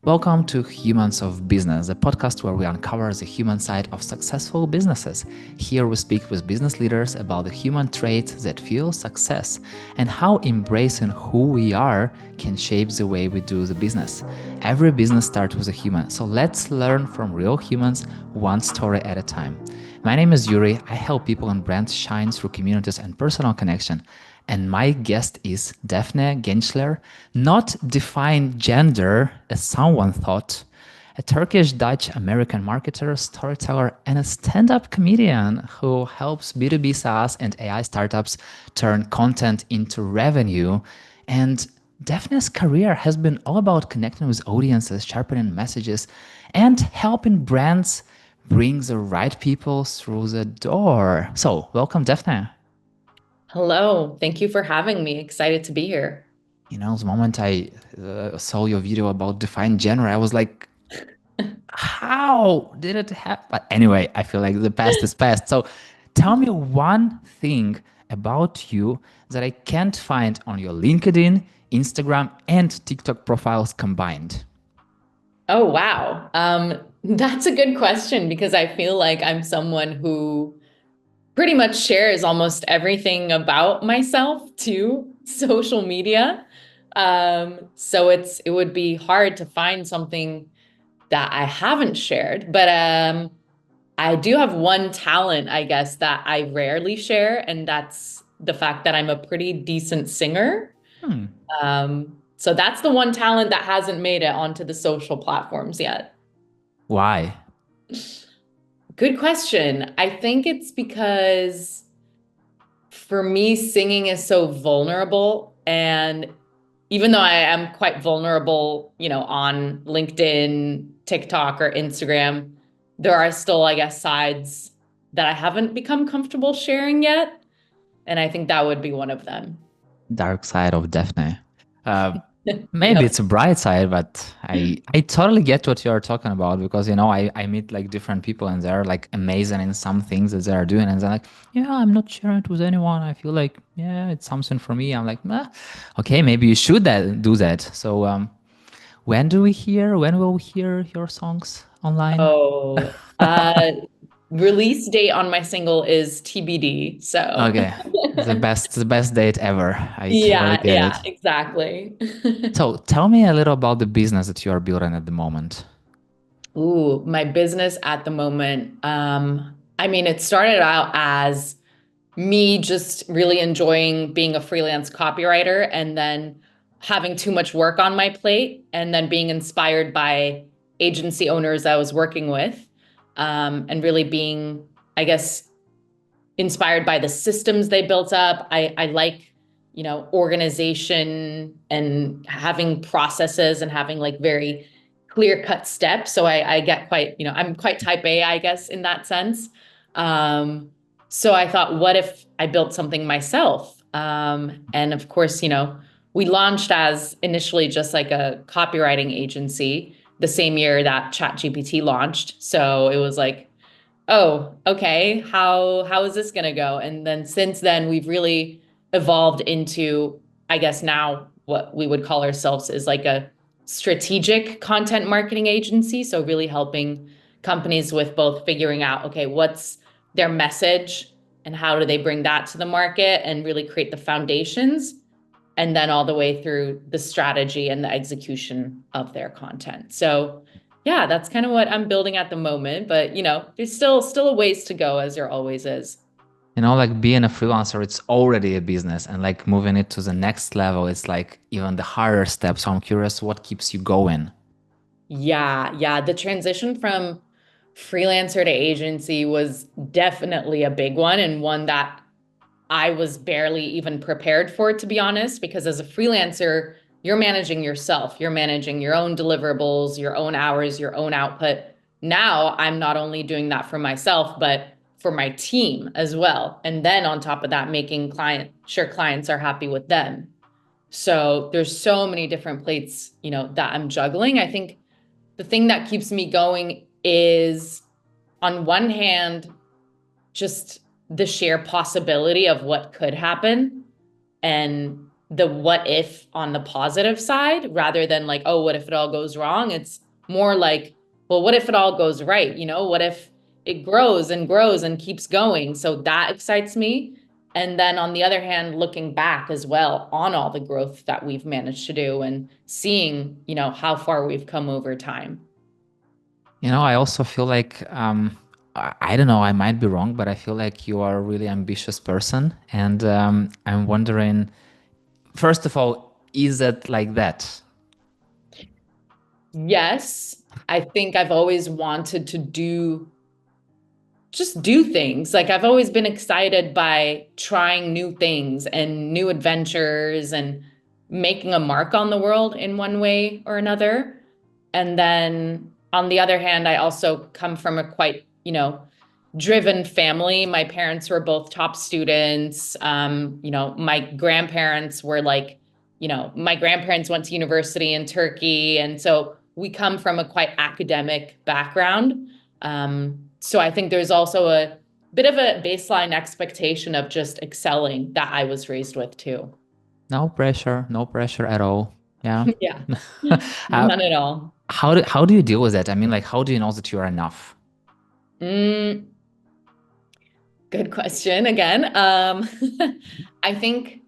Welcome to Humans of Business, a podcast where we uncover the human side of successful businesses. Here we speak with business leaders about the human traits that fuel success and how embracing who we are can shape the way we do the business. Every business starts with a human, so let's learn from real humans one story at a time. My name is Yuri. I help people and brands shine through communities and personal connection. And my guest is Defne Gencler, not defined gender as someone thought, a Turkish-Dutch-American marketer, storyteller, and a stand-up comedian who helps B2B SaaS and AI startups turn content into revenue. And Defne's career has been all about connecting with audiences, sharpening messages, and helping brands bring the right people through the door. So, welcome, Defne. Hello, thank you for having me. Excited to be here. The moment I saw your video about defined genre, I was like, how did it happen? But anyway, I feel like the past is past. So tell me one thing about you that I can't find on your LinkedIn, Instagram, and TikTok profiles combined. Oh, wow. That's a good question because I feel like I'm someone who pretty much shares almost everything about myself to social media. So it would be hard to find something that I haven't shared, but I do have one talent, I guess, that I rarely share, and that's the fact that I'm a pretty decent singer. Hmm. So that's the one talent that hasn't made it onto the social platforms yet. Why? Good question. I think it's because for me, singing is so vulnerable. And even though I am quite vulnerable, on LinkedIn, TikTok, or Instagram, there are still, I guess, sides that I haven't become comfortable sharing yet. And I think that would be one of them. Dark side of Daphne. Uh, Maybe Yep. it's a bright side, but I totally get what you're talking about because I meet like different people and they're like amazing in some things that they're doing and they're like, yeah, I'm not sharing it with anyone. I feel like, yeah, it's something for me. I'm like, okay, maybe you should do that. So when will we hear your songs online? Oh, release date on my single is TBD. So Okay, the best date ever. I totally yeah, get yeah, it. exactly. So tell me a little about the business that you are building at the moment. Ooh, my business at the moment. I mean, it started out as me just really enjoying being a freelance copywriter and then having too much work on my plate and then being inspired by agency owners I was working with, and really being, I guess, inspired by the systems they built up. I like, organization and having processes and having like very clear cut steps. So I get quite, I'm quite type A, I guess, in that sense. Um, so I thought, what if I built something myself? And of course, we launched as initially just like a copywriting agency the same year that ChatGPT launched. So it was like, oh, okay, how is this going to go? And then since then, we've really evolved into, I guess now what we would call ourselves is like a strategic content marketing agency. So really helping companies with both figuring out, okay, what's their message and how do they bring that to the market and really create the foundations, and then all the way through the strategy and the execution of their content. So yeah, that's kind of what I'm building at the moment, but there's still a ways to go, as there always is. Like being a freelancer, it's already a business, and like moving it to the next level, it's like even the harder step. So I'm curious what keeps you going. Yeah, yeah, the transition from freelancer to agency was definitely a big one, and one that I was barely even prepared for, to be honest, because as a freelancer, you're managing yourself, you're managing your own deliverables, your own hours, your own output. Now I'm not only doing that for myself, but for my team as well. And then on top of that, making sure clients are happy with them. So there's so many different plates, that I'm juggling. I think the thing that keeps me going is, on one hand, just the sheer possibility of what could happen and the what if on the positive side rather than like, oh, what if it all goes wrong? It's more like, well, what if it all goes right? What if it grows and grows and keeps going? So that excites me. And then on the other hand, looking back as well on all the growth that we've managed to do and seeing, how far we've come over time. I also feel like I don't know, I might be wrong, but I feel like you are a really ambitious person, and I'm wondering, first of all, is it like that? Yes, I think I've always wanted to just do things. Like I've always been excited by trying new things and new adventures and making a mark on the world in one way or another. And then on the other hand, I also come from a quite, driven family. My parents were both top students. My grandparents were like, my grandparents went to university in Turkey. And so we come from a quite academic background. So I think there's also a bit of a baseline expectation of just excelling that I was raised with too. No pressure, no pressure at all. Yeah. Yeah, Uh, none at all. how do you deal with that? I mean, like, how do you know that you are enough? Mm, good question again. I think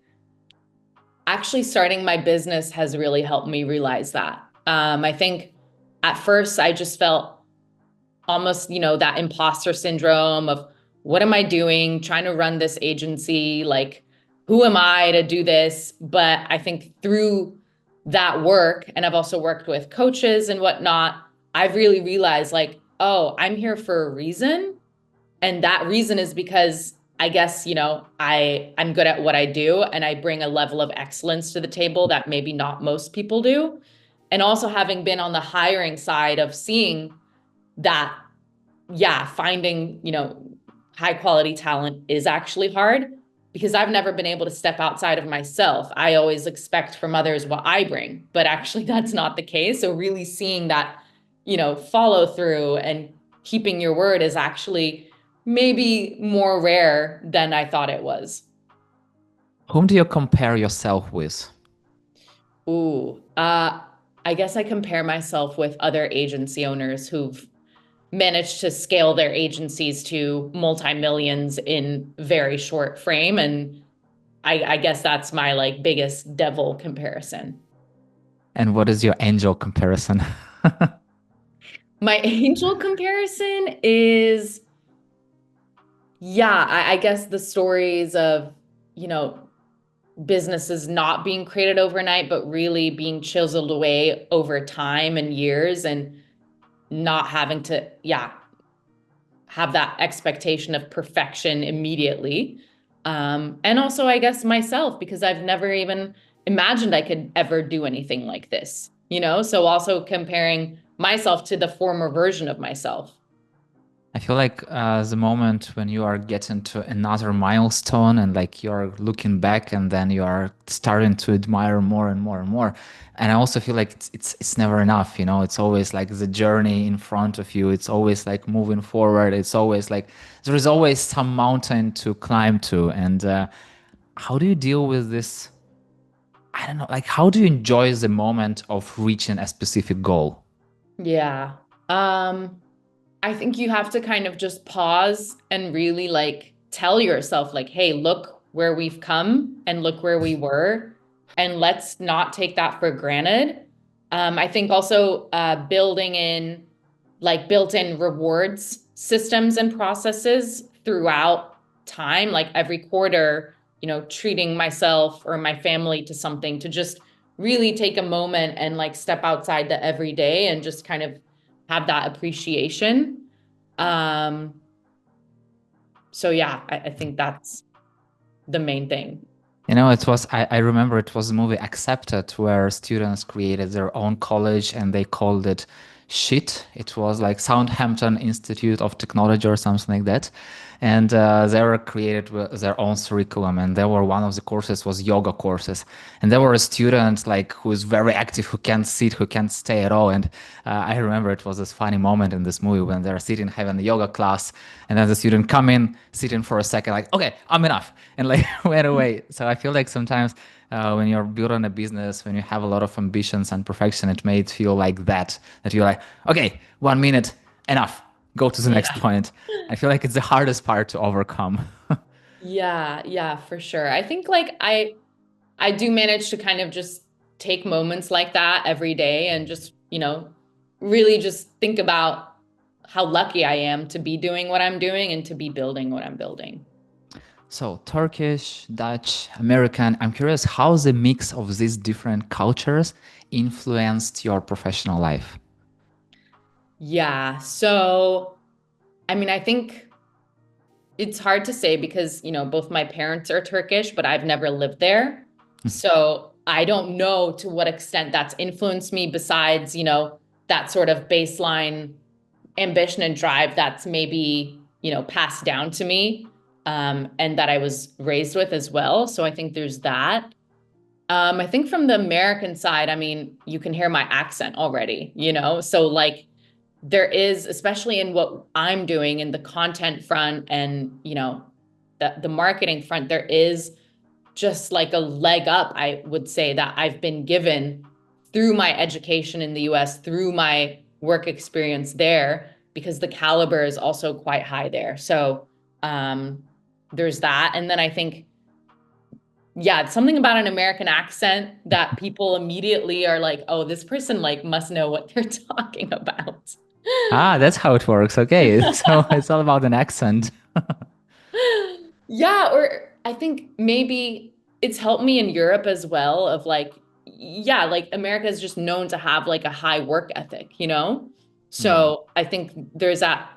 actually starting my business has really helped me realize that. I think at first I just felt almost, that imposter syndrome of what am I doing, trying to run this agency, like who am I to do this? But I think through that work, and I've also worked with coaches and whatnot, I've really realized like, oh, I'm here for a reason. And that reason is because I guess, I'm good at what I do and I bring a level of excellence to the table that maybe not most people do. And also having been on the hiring side of seeing that, yeah, finding, high quality talent is actually hard because I've never been able to step outside of myself. I always expect from others what I bring, but actually that's not the case. So really seeing that, follow through and keeping your word is actually maybe more rare than I thought it was. Whom do you compare yourself with? Ooh, I guess I compare myself with other agency owners who've managed to scale their agencies to multi-millions in very short frame. And I guess that's my like biggest devil comparison. And what is your angel comparison? My angel comparison is, yeah, I guess the stories of, you know, businesses not being created overnight, but really being chiseled away over time and years and not having to, yeah, have that expectation of perfection immediately. And also, I guess, myself, because I've never even imagined I could ever do anything like this, So also comparing myself to the former version of myself. I feel like the moment when you are getting to another milestone and like you're looking back and then you are starting to admire more and more and more. And I also feel like it's never enough, It's always like the journey in front of you. It's always like moving forward. It's always like there is always some mountain to climb to. And how do you deal with this? I don't know, like how do you enjoy the moment of reaching a specific goal? Yeah. I think you have to kind of just pause and really like tell yourself, like, hey, look where we've come and look where we were. And let's not take that for granted. I think also building in like built-in rewards systems and processes throughout time, like every quarter, treating myself or my family to something to just really take a moment and like step outside the everyday and just kind of have that appreciation. Um, so yeah, I think that's the main thing. I remember it was a movie Accepted where students created their own college and they called it SHIT. It was like Southampton Institute of Technology or something like that. And they were created with their own curriculum. And there were one of the courses was yoga courses. And there were a student like who is very active, who can't sit, who can't stay at all. And I remember it was this funny moment in this movie when they're sitting having the yoga class, and then the student come in, sit in for a second, like, okay, I'm enough, and like went away. So I feel like sometimes When you're building a business, when you have a lot of ambitions and perfection, it may feel like that you're like, okay, 1 minute, enough, go to the next Yeah. point. I feel like it's the hardest part to overcome. Yeah, yeah, for sure. I think like I do manage to kind of just take moments like that every day and just, really just think about how lucky I am to be doing what I'm doing and to be building what I'm building. So, Turkish, Dutch, American, I'm curious how the mix of these different cultures influenced your professional life. Yeah. So, I mean, I think it's hard to say because, both my parents are Turkish, but I've never lived there. So I don't know to what extent that's influenced me besides, that sort of baseline ambition and drive that's maybe, passed down to me, and that I was raised with as well. So I think there's that. I think from the American side, I mean, you can hear my accent already, so like there is, especially in what I'm doing in the content front and, the marketing front, there is just like a leg up, I would say, that I've been given through my education in the US, through my work experience there, because the caliber is also quite high there. So there's that. And then I think, yeah, something about an American accent that people immediately are like, oh, this person like must know what they're talking about. Ah, that's how it works. Okay. So it's all about an accent. Yeah, or I think maybe it's helped me in Europe as well of like, yeah, like America is just known to have like a high work ethic, you know? Mm. So I think there's a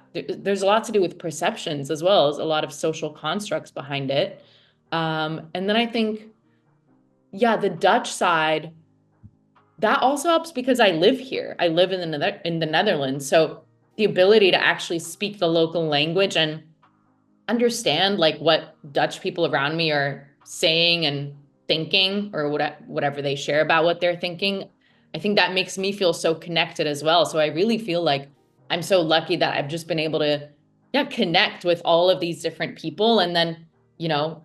lot to do with perceptions as well as a lot of social constructs behind it. And then I think, yeah, the Dutch side, that also helps because I live here. I live in the Netherlands. So the ability to actually speak the local language and understand like what Dutch people around me are saying and thinking, or whatever they share about what they're thinking, I think that makes me feel so connected as well. So I really feel like I'm so lucky that I've just been able to, yeah, connect with all of these different people and then, you know,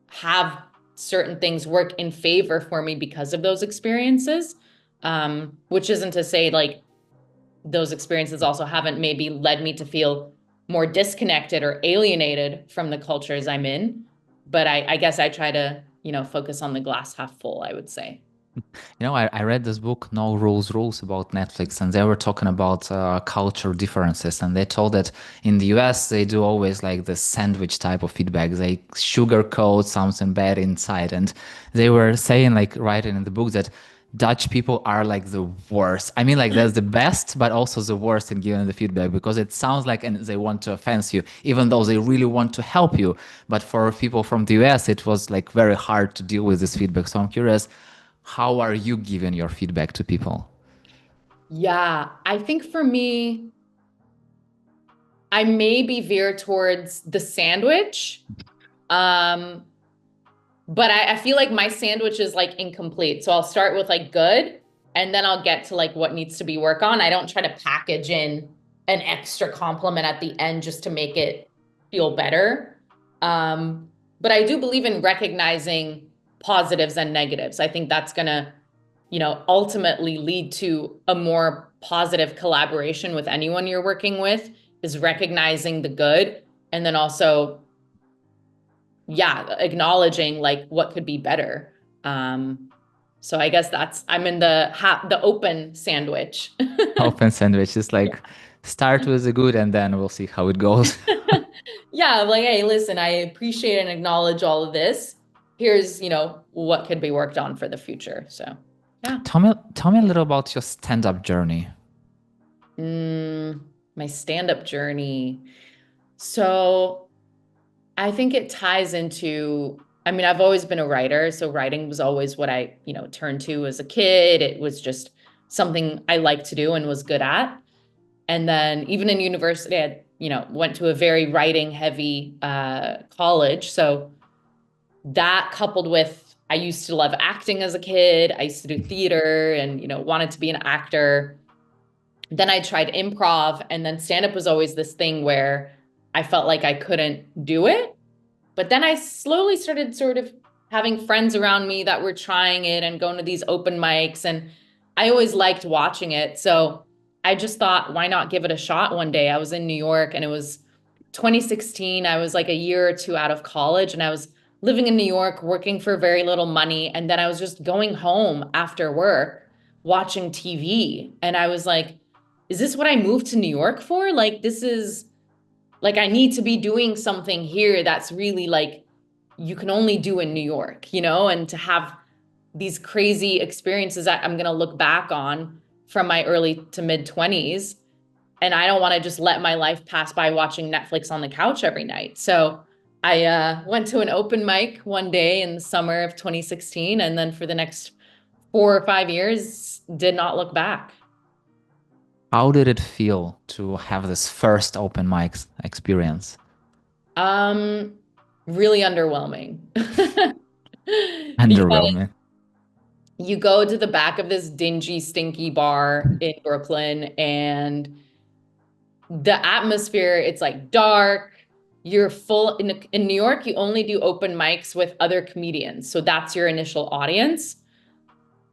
have certain things work in favor for me because of those experiences. Which isn't to say like those experiences also haven't maybe led me to feel more disconnected or alienated from the cultures I'm in. But I guess I try to, focus on the glass half full, I would say. I read this book, No Rules Rules, about Netflix, and they were talking about culture differences. And they told that in the US, they do always like the sandwich type of feedback. They sugarcoat something bad inside. And they were saying, like, writing in the book that Dutch people are like the worst. I mean, like, that's the best, but also the worst in giving the feedback because it sounds like and they want to offend you, even though they really want to help you. But for people from the US, it was like very hard to deal with this feedback. So I'm curious, how are you giving your feedback to people? Yeah, I think for me, I maybe veer towards the sandwich. Um, but I feel like my sandwich is like incomplete. So I'll start with like good, and then I'll get to like what needs to be work on. I don't try to package in an extra compliment at the end just to make it feel better. But I do believe in recognizing positives and negatives. I think that's gonna, ultimately lead to a more positive collaboration with anyone you're working with, is recognizing the good and then also, yeah, acknowledging like what could be better. So I guess I'm in the open sandwich. Open sandwich is like start with the good and then we'll see how it goes. Yeah, like, hey, listen, I appreciate and acknowledge all of this. Here's, what could be worked on for the future. So, yeah. Tell me a little about your stand-up journey. Mm, my stand-up journey. So I think it ties into, I mean, I've always been a writer, so writing was always what I, turned to as a kid. It was just something I liked to do and was good at. And then even in university, I, went to a very writing heavy college. So that coupled with, I used to love acting as a kid. I used to do theater and, wanted to be an actor. Then I tried improv, and then stand-up was always this thing where I felt like I couldn't do it. But then I slowly started sort of having friends around me that were trying it and going to these open mics. And I always liked watching it. So I just thought, why not give it a shot one day? I was in New York and it was 2016. I was like a year or two out of college and I was living in New York, working for very little money. And then I was just going home after work, watching TV. And I was like, is this what I moved to New York for? Like, this is like, I need to be doing something here that's really like you can only do in New York, and to have these crazy experiences that I'm going to look back on from my early to mid 20s. And I don't want to just let my life pass by watching Netflix on the couch every night. So I went to an open mic one day in the summer of 2016. And then for the next 4 or 5 years, did not look back. How did it feel to have this first open mic experience? Um, Really underwhelming. Because Underwhelming. you go to the back of this dingy, stinky bar in Brooklyn, and the atmosphere, it's like dark. You're full in New York, you only do open mics with other comedians. So that's your initial audience.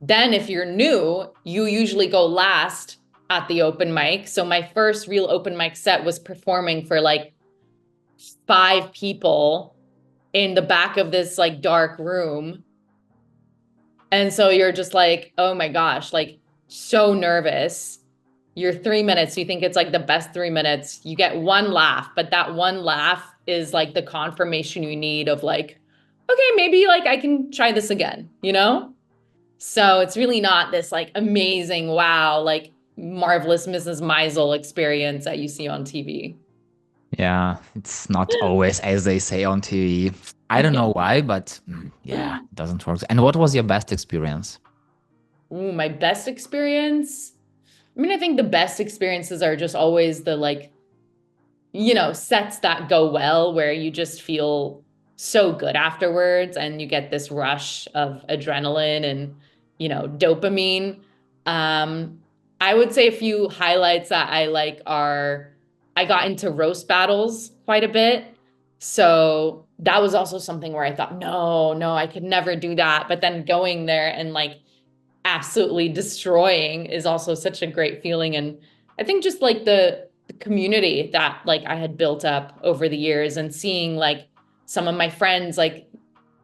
Then if you're new, you usually go last at the open mic. So my first real open mic set was performing for like 5 people in the back of this like dark room. And so you're just like, oh my gosh, like so nervous. You're 3 minutes, you think it's like the best 3 minutes. You get one laugh, but that one laugh is like the confirmation you need of like, okay, maybe like I can try this again? So it's really not this like amazing, wow, like marvelous Mrs. Maisel experience that you see on TV. Yeah, it's not always as they say on TV. I don't know why, but yeah, it doesn't work. And what was your best experience? Ooh, my best experience. I mean, I think the best experiences are just always the like, sets that go well where you just feel so good afterwards and you get this rush of adrenaline and, dopamine. Um, I would say a few highlights that I like are I got into roast battles quite a bit. So that was also something where I thought, no, no, I could never do that. But then going there and like absolutely destroying is also such a great feeling. And I think just like the community that like I had built up over the years and seeing like some of my friends like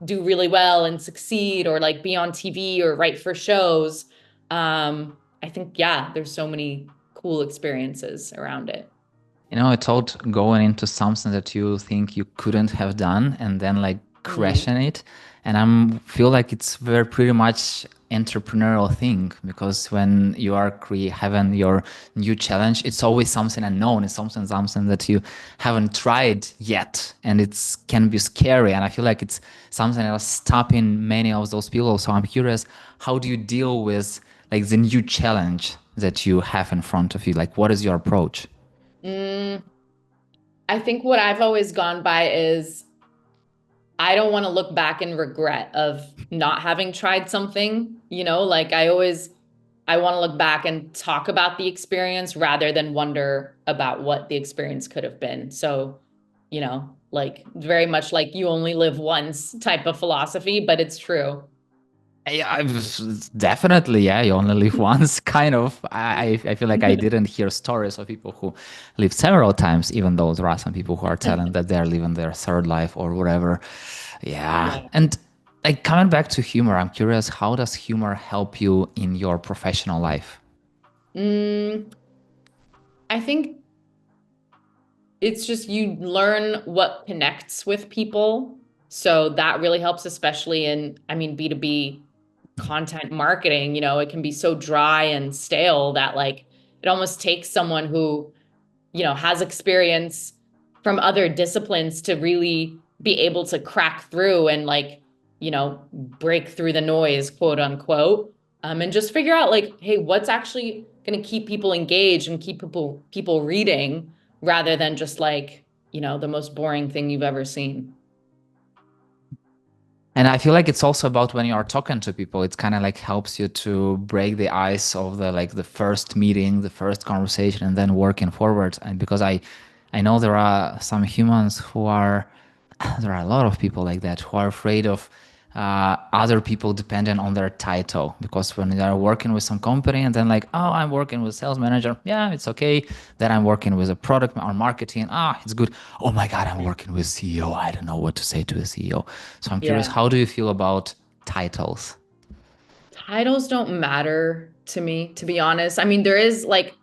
do really well and succeed or like be on TV or write for shows. I think, yeah, there's so many cool experiences around it. I thought going into something that you think you couldn't have done and then like Mhm. crashing it. And I feel like it's very pretty much entrepreneurial thing because when you are having your new challenge, it's always something unknown. It's something that you haven't tried yet, and it's can be scary. And I feel like it's something that's stopping many of those people. So I'm curious, how do you deal with like the new challenge that you have in front of you? Like, what is your approach? Mm, I think what I've always gone by is I don't want to look back and regret of not having tried something, like I want to look back and talk about the experience rather than wonder about what the experience could have been. So, like very much like you only live once type of philosophy, but it's true. Yeah, definitely. Yeah, you only live once, kind of. I feel like I didn't hear stories of people who lived several times, even though there are some people who are telling that they're living their third life or whatever. Yeah. Yeah. And like coming back to humor, I'm curious, how does humor help you in your professional life? Mm, I think it's just you learn what connects with people. So that really helps, especially in, I mean, B2B content marketing, it can be so dry and stale that like it almost takes someone who, has experience from other disciplines to really be able to crack through and like, break through the noise, quote unquote, and just figure out like, hey, what's actually going to keep people engaged and keep people reading rather than just like, the most boring thing you've ever seen. And I feel like it's also about when you are talking to people, it's kind of like helps you to break the ice of the like the first meeting, the first conversation, and then working forward. And because I know there are some humans who are, there are a lot of people like that who are afraid of other people dependent on their title, because when they are working with some company and then like, oh, I'm working with sales manager, yeah, it's okay. Then I'm working with a product or marketing, it's good. Oh my god, I'm working with CEO, I don't know what to say to the CEO. So I'm curious, Yeah. how do you feel about titles? Titles don't matter to me, to be honest. I mean, there is like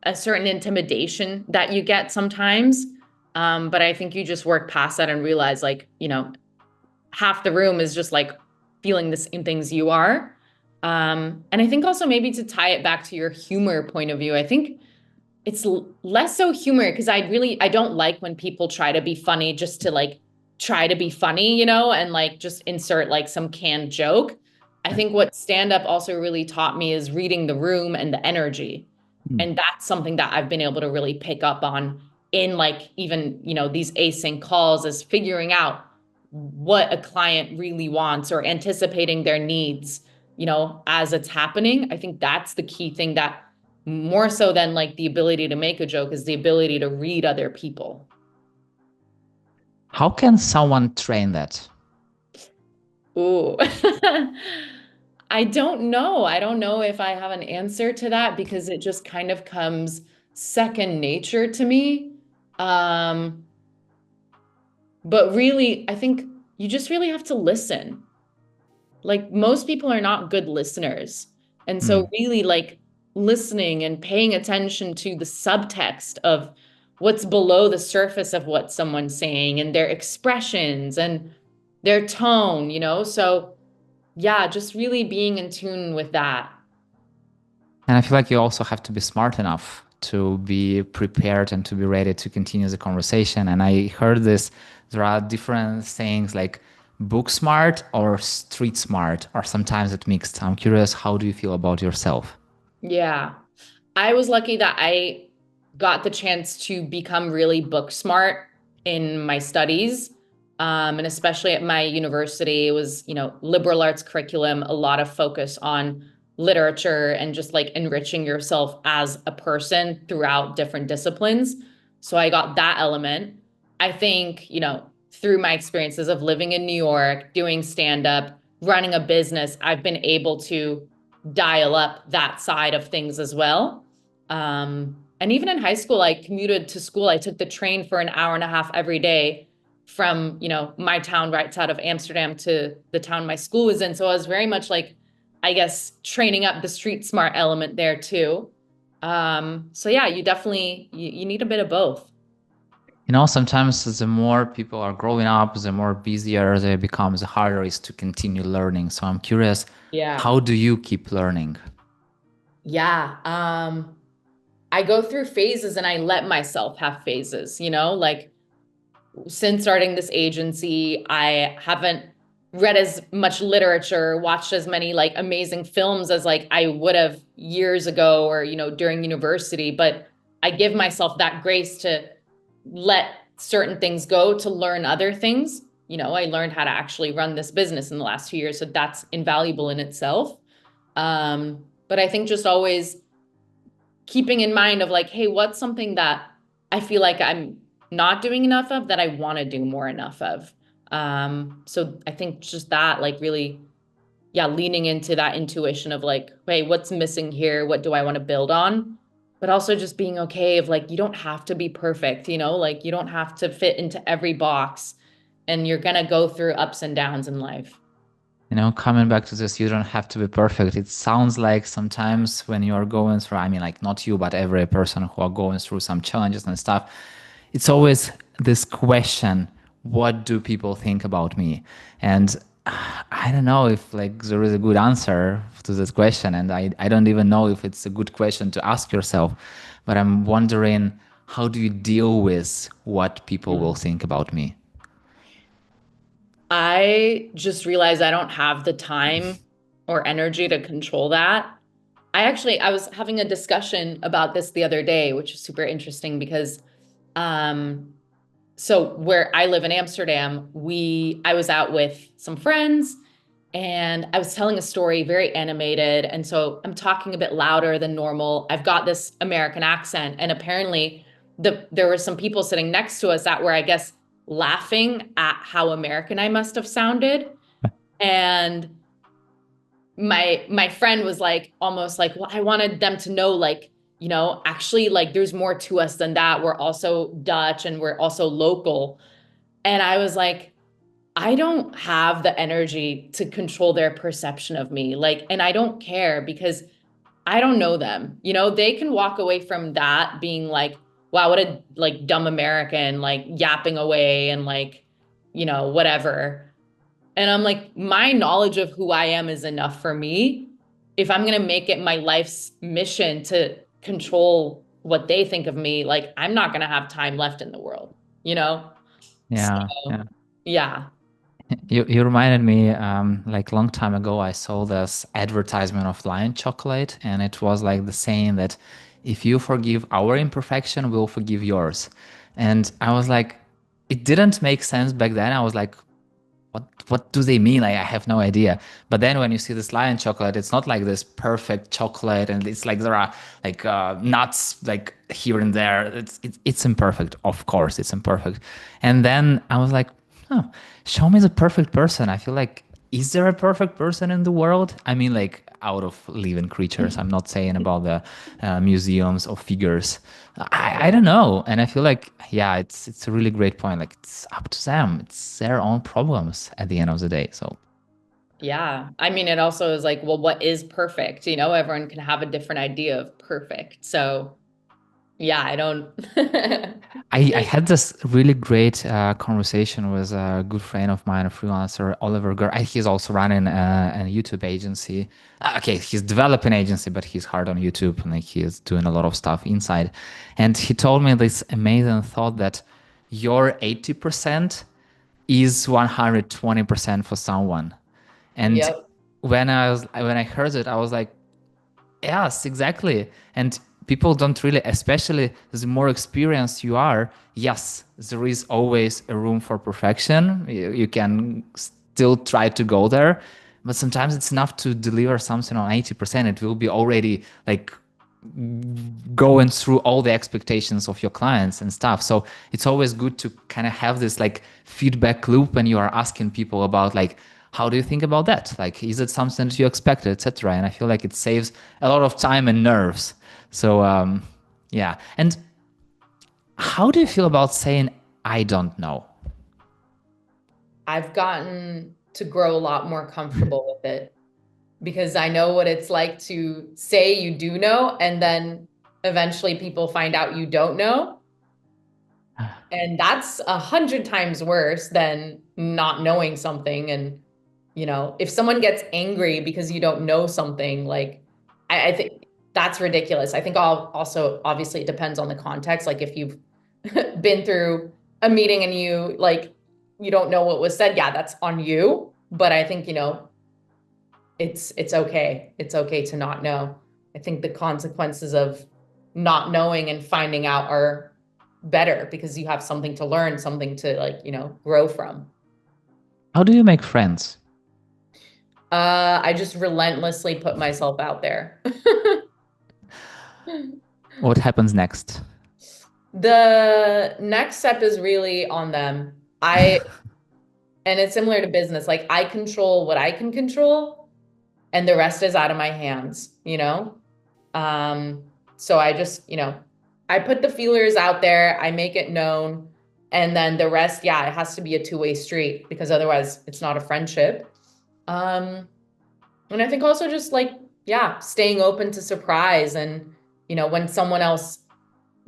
a certain intimidation that you get sometimes. But I think you just work past that and realize, like, half the room is just like feeling the same things you are. And I think also maybe to tie it back to your humor point of view, I think it's less so humor because I don't like when people try to be funny just to like try to be funny, and like just insert like some canned joke. I think what stand up also really taught me is reading the room and the energy. Hmm. And that's something that I've been able to really pick up on in like even, these async calls, is figuring out what a client really wants or anticipating their needs, as it's happening. I think that's the key thing, that more so than like the ability to make a joke is the ability to read other people. How can someone train that? Ooh. I don't know. I don't know if I have an answer to that because it just kind of comes second nature to me. Um, but really, I think you just really have to listen. Like most people are not good listeners. And so Hmm. really like listening and paying attention to the subtext of what's below the surface of what someone's saying and their expressions and their tone, So yeah, just really being in tune with that. And I feel like you also have to be smart enough to be prepared and to be ready to continue the conversation. And I heard this, there are different sayings like book smart or street smart, or sometimes it mixed. I'm curious, how do you feel about yourself? Yeah. I was lucky that I got the chance to become really book smart in my studies. And especially at my university, it was, liberal arts curriculum, a lot of focus on literature and just like enriching yourself as a person throughout different disciplines. So I got that element. I think, through my experiences of living in New York, doing stand up, running a business, I've been able to dial up that side of things as well. And even in high school, I commuted to school. I took the train for an hour and a half every day from, my town right out of Amsterdam to the town my school was in. So I was very much like, I guess, training up the street smart element there too. So yeah, you definitely, you need a bit of both. Sometimes the more people are growing up, the more busier they become, the harder it is to continue learning. So I'm curious, Yeah. how do you keep learning? Yeah. I go through phases and I let myself have phases, like since starting this agency, I haven't read as much literature, watched as many like amazing films as like I would have years ago or, during university. But I give myself that grace to let certain things go to learn other things. I learned how to actually run this business in the last 2 years. So that's invaluable in itself. But I think just always keeping in mind of like, hey, what's something that I feel like I'm not doing enough of that I want to do more enough of. So I think just that, like really, yeah, leaning into that intuition of like, hey, what's missing here? What do I want to build on? But also just being okay of like, you don't have to be perfect, like you don't have to fit into every box and you're gonna go through ups and downs in life. Coming back to this, you don't have to be perfect. It sounds like sometimes when you're going through, I mean, like not you, but every person who are going through some challenges and stuff, it's always this question, what do people think about me? And I don't know if like there is a good answer to this question. And I don't even know if it's a good question to ask yourself, but I'm wondering, how do you deal with what people will Mm. think about me? I just realized I don't have the time or energy to control that. I was having a discussion about this the other day, which is super interesting because um so where I live in Amsterdam, I was out with some friends and I was telling a story very animated, and so I'm talking a bit louder than normal. I've got this American accent, and apparently there were some people sitting next to us that were, I guess, laughing at how American I must have sounded. And my friend was like, almost like, well, I wanted them to know, like, actually, like, there's more to us than that. We're also Dutch and we're also local. And I was like, I don't have the energy to control their perception of me. Like, and I don't care because I don't know them. They can walk away from that being like, wow, what a like dumb American, like yapping away and like, whatever. And I'm like, my knowledge of who I am is enough for me. If I'm going to make it my life's mission to control what they think of me, like, I'm not going to have time left in the world, you know? Yeah, So, yeah. yeah. You reminded me, like long time ago, I saw this advertisement of Lion Chocolate, and it was like the saying that if you forgive our imperfection, we'll forgive yours. And I was like, it didn't make sense back then. I was like, what do they mean? Like, I have no idea. But then when you see this Lion Chocolate, it's not like this perfect chocolate, and it's like there are like nuts like here and there. It's imperfect, of course, it's imperfect. And then I was like, huh, show me the perfect person. I feel like, is there a perfect person in the world? I mean, like out of living creatures. I'm not saying about the museums or figures. I don't know, and I feel like, yeah, it's a really great point. Like, it's up to them. It's their own problems at the end of the day. So Yeah. I mean, it also is like, well, what is perfect? Everyone can have a different idea of perfect. So, yeah, I don't. I had this really great conversation with a good friend of mine, a freelancer, Oliver Gur. He's also running a YouTube agency. Okay, he's developing agency, but he's hard on YouTube, and like he's doing a lot of stuff inside. And he told me this amazing thought that your 80% is 120% for someone. And Yep. when I heard it, I was like, yes, exactly. And people don't really, especially the more experienced you are, yes, there is always a room for perfection. You can still try to go there, but sometimes it's enough to deliver something on 80%. It will be already like going through all the expectations of your clients and stuff. So it's always good to kind of have this like feedback loop when you are asking people about like, how do you think about that? Like, is it something that you expected, etc. And I feel like it saves a lot of time and nerves. So yeah. And how do you feel about saying I don't know? I've gotten to grow a lot more comfortable with it because I know what it's like to say you do know, and then eventually people find out you don't know. And that's 100 times worse than not knowing something. And, if someone gets angry because you don't know something, like, I think that's ridiculous. I think also, obviously, it depends on the context. Like, if you've been through a meeting and you don't know what was said, yeah, that's on you. But I think, it's okay. It's okay to not know. I think the consequences of not knowing and finding out are better because you have something to learn, something to like, grow from. How do you make friends? I just relentlessly put myself out there. What happens next? The next step is really on them. And it's similar to business. Like, I control what I can control, and the rest is out of my hands, you know? Um, so I just, I put the feelers out there, I make it known, and then the rest, yeah, it has to be a two-way street because otherwise it's not a friendship. Um, and I think also just like, yeah, staying open to surprise, and, when someone else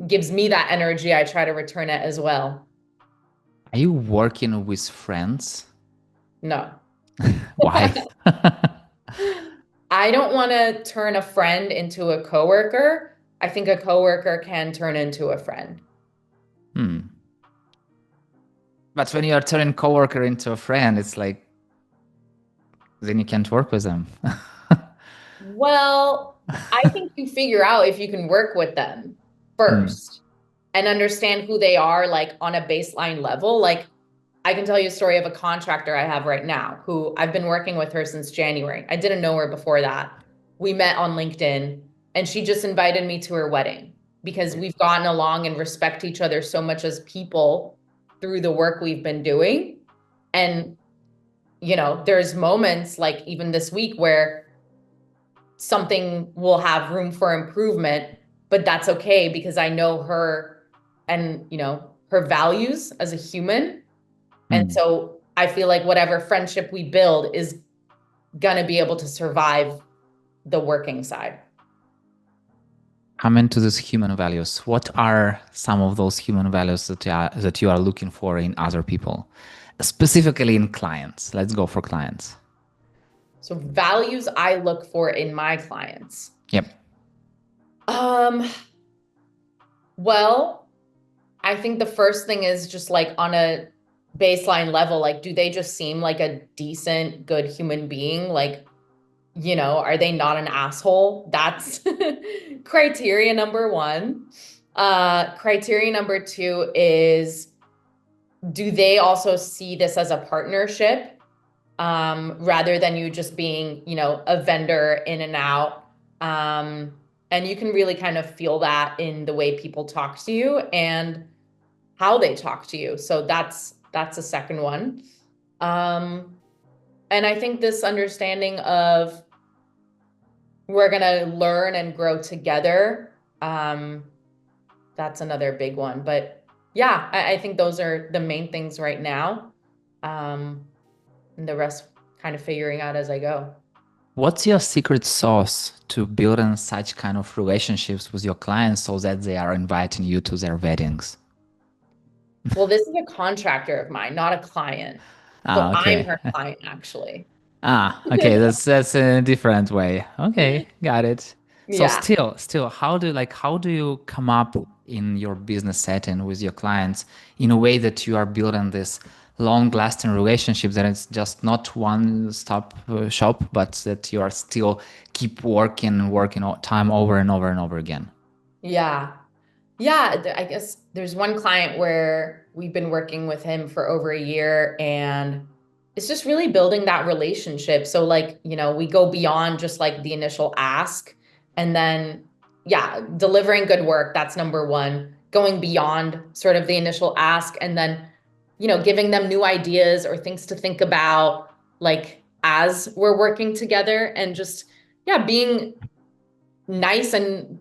gives me that energy, I try to return it as well. Are you working with friends? No. Why? I don't want to turn a friend into a coworker. I think a coworker can turn into a friend. Hmm. But when you are turning coworker into a friend, it's like, then you can't work with them. Well, I think you figure out if you can work with them Hmm. first and understand who they are, like on a baseline level. Like, I can tell you a story of a contractor I have right now who I've been working with her since January. I didn't know her before that. We met on LinkedIn, and she just invited me to her wedding because we've gotten along and respect each other so much as people through the work we've been doing. And there's moments like even this week where something will have room for improvement, but that's okay because I know her and, her values as a human. And Hmm. so I feel like whatever friendship we build is going to be able to survive the working side. I'm into these human values. What are some of those human values that you are looking for in other people, specifically in clients? Let's go for clients. So values I look for in my clients. Yep. Um, well, I think the first thing is just like on a baseline level, like, do they just seem like a decent, good human being? Like, are they not an asshole? That's criteria number one. Criteria number two is, do they also see this as a partnership, rather than you just being, a vendor in and out? And you can really kind of feel that in the way people talk to you and how they talk to you. So that's a second one. And I think this understanding of we're going to learn and grow together. That's another big one. But yeah, I think those are the main things right now. And the rest kind of figuring out as I go. What's your secret sauce to building such kind of relationships with your clients so that they are inviting you to their weddings? Well, this is a contractor of mine, not a client. So Ah, I'm okay. her client, actually. Ah, okay. That's a different way. Okay, got it. So Yeah. still, how do you come up in your business setting with your clients in a way that you are building this long-lasting relationship that it's just not one-stop shop, but that you are still keep working time over and over and over again? Yeah. Yeah, I guess there's one client where we've been working with him for over a year, and it's just really building that relationship. So like, we go beyond just like the initial ask, and then yeah, delivering good work, that's number one. Going beyond sort of the initial ask, and then, giving them new ideas or things to think about, like as we're working together, and just yeah, being nice and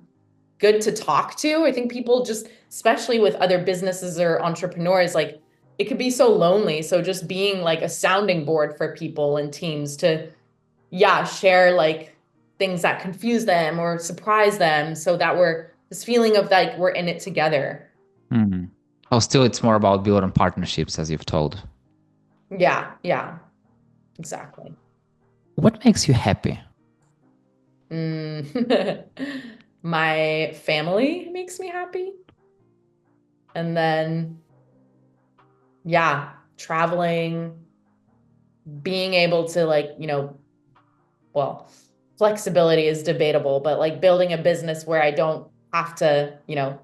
good to talk to. I think people just, especially with other businesses or entrepreneurs, like it could be so lonely. So just being like a sounding board for people and teams to, yeah, share like things that confuse them or surprise them so that we're this feeling of like we're in it together. Hmm. Oh, still, it's more about building partnerships, as you've told. Yeah, yeah, exactly. What makes you happy? Mm. My family makes me happy. And then, yeah, traveling, being able to like, well, flexibility is debatable, but like building a business where I don't have to,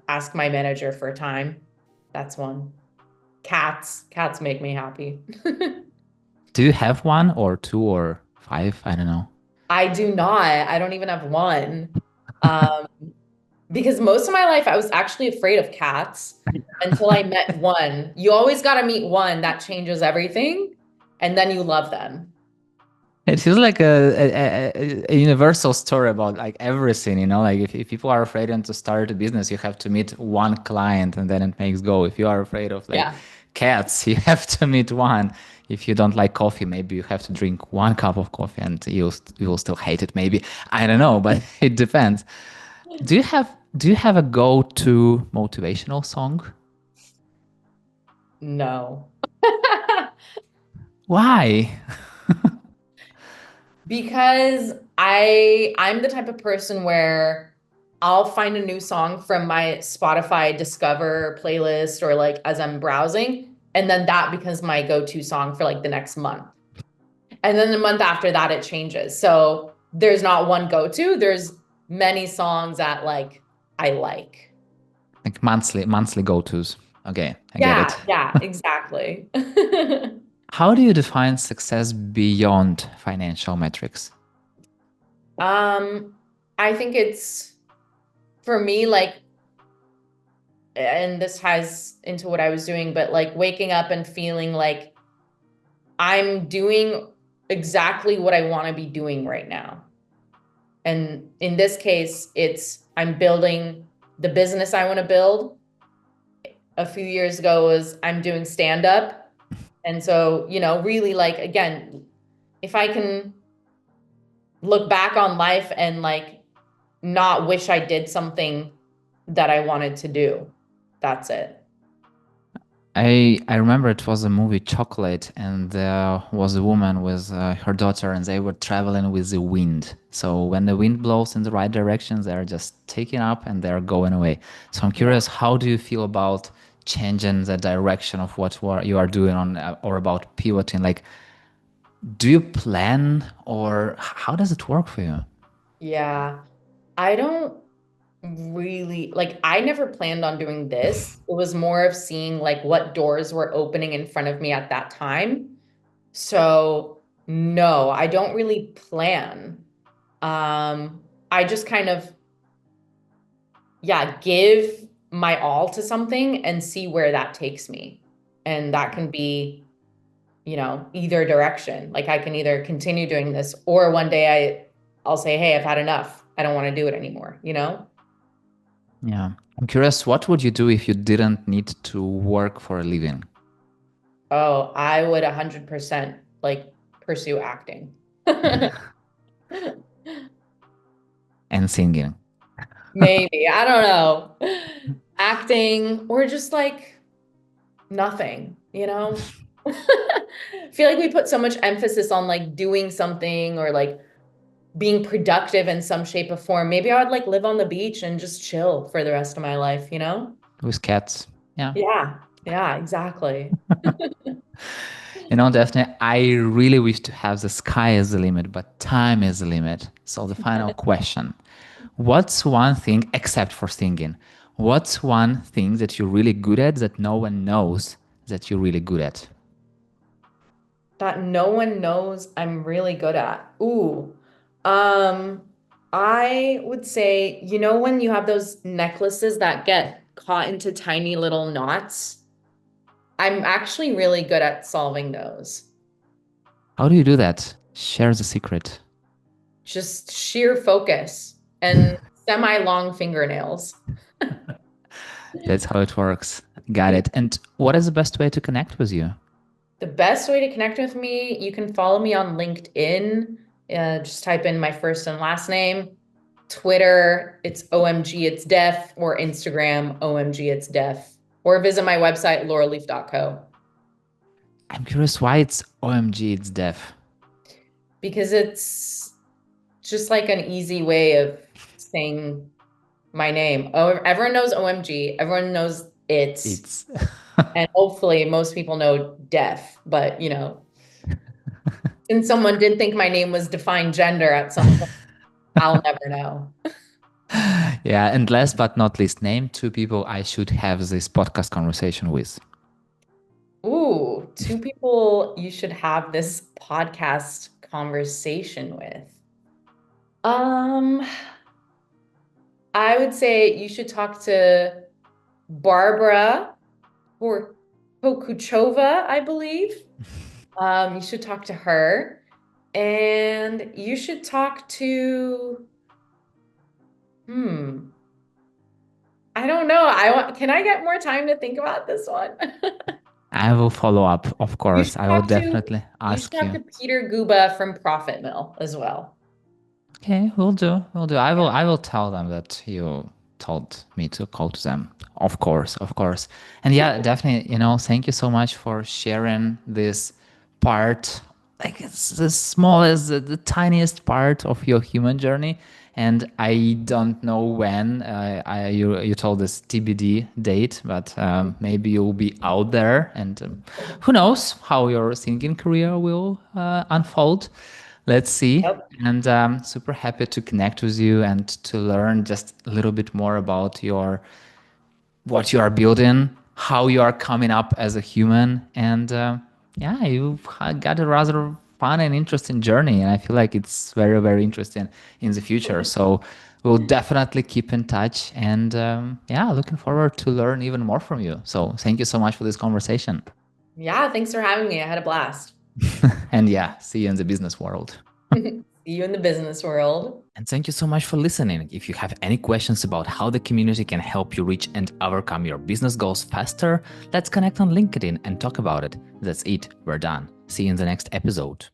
ask my manager for time. That's one. Cats make me happy. Do you have one or two or five? I don't know. I do not. I don't even have one. Um, because most of my life I was actually afraid of cats until I met one. You always got to meet one that changes everything, and then you love them. It feels like a universal story about like everything, like if people are afraid to start a business, you have to meet one client and then it makes go. If you are afraid of like Yeah. cats, you have to meet one. If you don't like coffee, maybe you have to drink one cup of coffee and you will still hate it. Maybe I don't know, but it depends. Do you have a go-to motivational song? No. Why? Because I'm the type of person where I'll find a new song from my Spotify Discover playlist or like as I'm browsing, and then that becomes my go-to song for like the next month. And then the month after that it changes. So there's not one go-to, there's many songs that like I like. Like monthly go-tos. Okay, I get Yeah, it. yeah, exactly. How do you define success beyond financial metrics? Um, I think it's for me like, and this ties into what I was doing, but like waking up and feeling like I'm doing exactly what I want to be doing right now. And in this case, I'm building the business I want to build. A few years ago was I'm doing stand-up. And so, really like, again, if I can look back on life and like not wish I did something that I wanted to do, that's it. I remember it was a movie Chocolate, and there was a woman with her daughter, and they were traveling with the wind. So when the wind blows in the right direction, they're just taking up and they're going away. So I'm Yeah. curious, how do you feel about changing the direction of what you are doing on, or about pivoting? Like, do you plan, or how does it work for you? Yeah. I don't really like, I never planned on doing this. It was more of seeing like what doors were opening in front of me at that time. So no, I don't really plan. I just kind of, yeah, give my all to something and see where that takes me. And that can be, either direction. Like I can either continue doing this or one day I'll say, "Hey, I've had enough. I don't want to do it anymore," you know? Yeah. I'm curious, what would you do if you didn't need to work for a living? Oh, I would 100% like pursue acting. And singing. Maybe, I don't know. Acting or just like nothing, you know? I feel like we put so much emphasis on like doing something or like being productive in some shape or form. Maybe I would like live on the beach and just chill for the rest of my life, you know? With cats. Yeah. Yeah. Yeah, exactly. Daphne, I really wish to have the sky as the limit, but time is the limit. So the final question. What's one thing, except for singing, what's one thing that you're really good at that no one knows that you're really good at? That no one knows I'm really good at. Ooh. Um, I would say, when you have those necklaces that get caught into tiny little knots, I'm actually really good at solving those. How do you do that? Share the secret. Just sheer focus and semi-long fingernails. That's how it works. Got it. And what is the best way to connect with you? The best way to connect with me, you can follow me on LinkedIn. Just type in my first and last name. Twitter, it's OMG It's Def, or Instagram, OMG It's Def, or visit my website, lauraleaf.co, I'm curious why it's OMG, it's deaf. because it's just like an easy way of saying my name. Oh, everyone knows OMG, everyone knows it's, It's. and hopefully most people know Def, but since someone did think my name was defined gender at some point, I'll never know. Yeah, and last but not least, name two people I should have this podcast conversation with. Ooh, two people you should have this podcast conversation with. Um, I would say you should talk to Barbara or Pokuchova, I believe. You should talk to her. And you should talk to, hmm, I don't know. Can I get more time to think about this one? I will follow up, of You course. should I will talk to definitely you should ask talk you. to Peter Guba from Profit Mill as well. Okay, we'll do. We'll do. I will tell them that you told me to call to them. Of course, of course. And yeah, definitely, thank you so much for sharing this part. Like it's the smallest, the tiniest part of your human journey. And I don't know when you told this TBD date, but maybe you'll be out there, and who knows how your singing career will unfold. Let's see. Yep. And super happy to connect with you and to learn just a little bit more about what you are building, how you are coming up as a human, and yeah, you've got a rather fun and interesting journey, and I feel like it's very, very interesting in the future. So we'll definitely keep in touch, and yeah, looking forward to learn even more from you. So thank you so much for this conversation. Yeah, thanks for having me. I had a blast. And yeah, see you in the business world. See you in the business world. And thank you so much for listening. If you have any questions about how the community can help you reach and overcome your business goals faster, let's connect on LinkedIn and talk about it. That's it. We're done. See you in the next episode.